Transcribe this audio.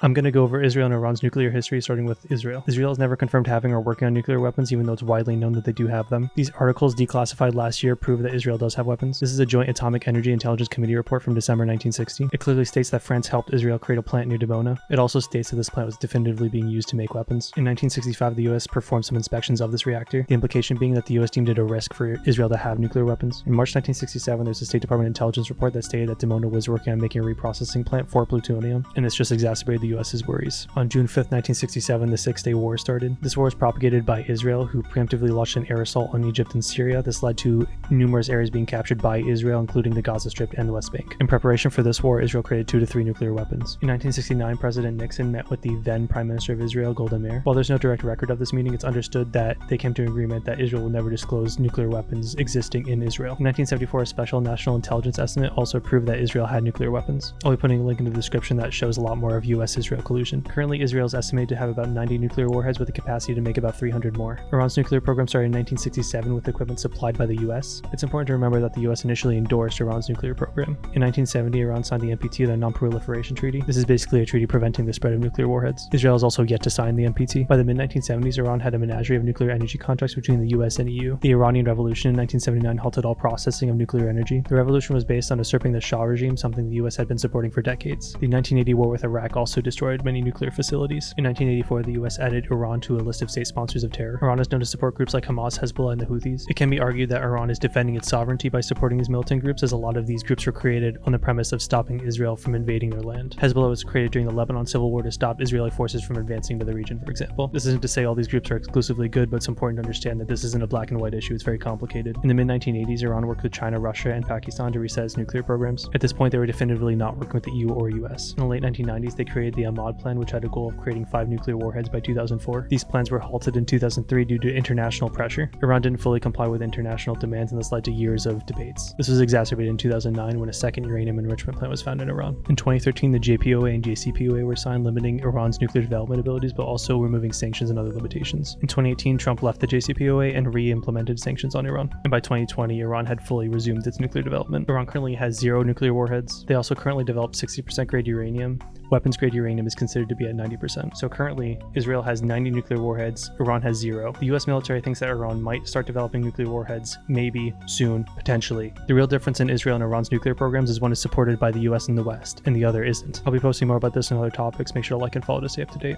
I'm going to go over Israel and Iran's nuclear history, starting with Israel. Israel has never confirmed having or working on nuclear weapons, even though it's widely known that they do have them. These articles declassified last year prove that Israel does have weapons. This is a Joint Atomic Energy Intelligence Committee report from December 1960. It clearly states that France helped Israel create a plant near Dimona. It also states that this plant was definitively being used to make weapons. In 1965, the US performed some inspections of this reactor, the implication being that the US deemed it a risk for Israel to have nuclear weapons. In March 1967, there's a State Department intelligence report that stated that Dimona was working on making a reprocessing plant for plutonium, and this just exacerbated the US's worries. On June 5th, 1967, the Six-Day War started. This war was propagated by Israel, who preemptively launched an air assault on Egypt and Syria. This led to numerous areas being captured by Israel, including the Gaza Strip and the West Bank. In preparation for this war, Israel created 2 to 3 nuclear weapons. In 1969, President Nixon met with the then Prime Minister of Israel, Golda Meir. While there's no direct record of this meeting, it's understood that they came to an agreement that Israel will never disclose nuclear weapons existing in Israel. In 1974, a special national intelligence estimate also proved that Israel had nuclear weapons. I'll be putting a link in the description that shows a lot more of US-Israel collusion. Currently, Israel is estimated to have about 90 nuclear warheads with the capacity to make about 300 more. Iran's nuclear program started in 1967 with equipment supplied by the US. It's important to remember that the US initially endorsed Iran's nuclear program. In 1970, Iran signed the NPT, the Non-Proliferation Treaty. This is basically a treaty preventing the spread of nuclear warheads. Israel is also yet to sign the NPT. By the mid-1970s, Iran had a menagerie of nuclear energy contracts between the US and EU. The Iranian Revolution in 1979 halted all processing of nuclear energy. The revolution was based on usurping the Shah regime, something the US had been supporting for decades. The 1980 war with Iraq also destroyed many nuclear facilities. In 1984, the US added Iran to a list of state sponsors of terror. Iran is known to support groups like Hamas, Hezbollah, and the Houthis. It can be argued that Iran is defending its sovereignty by supporting these militant groups, as a lot of these groups were created on the premise of stopping Israel from invading their land. Hezbollah was created during the Lebanon Civil War to stop Israeli forces from advancing to the region, for example. This isn't to say all these groups are exclusively good, but it's important to understand that this isn't a black and white issue. It's very complicated. In the mid-1980s, Iran worked with China, Russia, and Pakistan to reset its nuclear programs. At this point, they were definitively not working with the EU or US. In the late 1990s, they created the Ahmad Plan, which had a goal of creating 5 nuclear warheads by 2004. These plans were halted in 2003 due to international pressure. Iran didn't fully comply with international demands, and this led to years of debates. This was exacerbated in 2009 when a second uranium enrichment plant was found in Iran. In 2013, the JPOA and JCPOA were signed, limiting Iran's nuclear development abilities, but also removing sanctions and other limitations. In 2018, Trump left the JCPOA and re-implemented sanctions on Iran. And by 2020, Iran had fully resumed its nuclear development. Iran currently has 0 nuclear warheads. They also currently develop 60% grade uranium. Weapons grade uranium is considered to be at 90%. So currently, Israel has 90 nuclear warheads, Iran has 0. The US military thinks that Iran might start developing nuclear warheads, maybe, soon, potentially. The real difference in Israel and Iran's nuclear programs is one is supported by the US and the West, and the other isn't. I'll be posting more about this and other topics. Make sure to like and follow to stay up to date.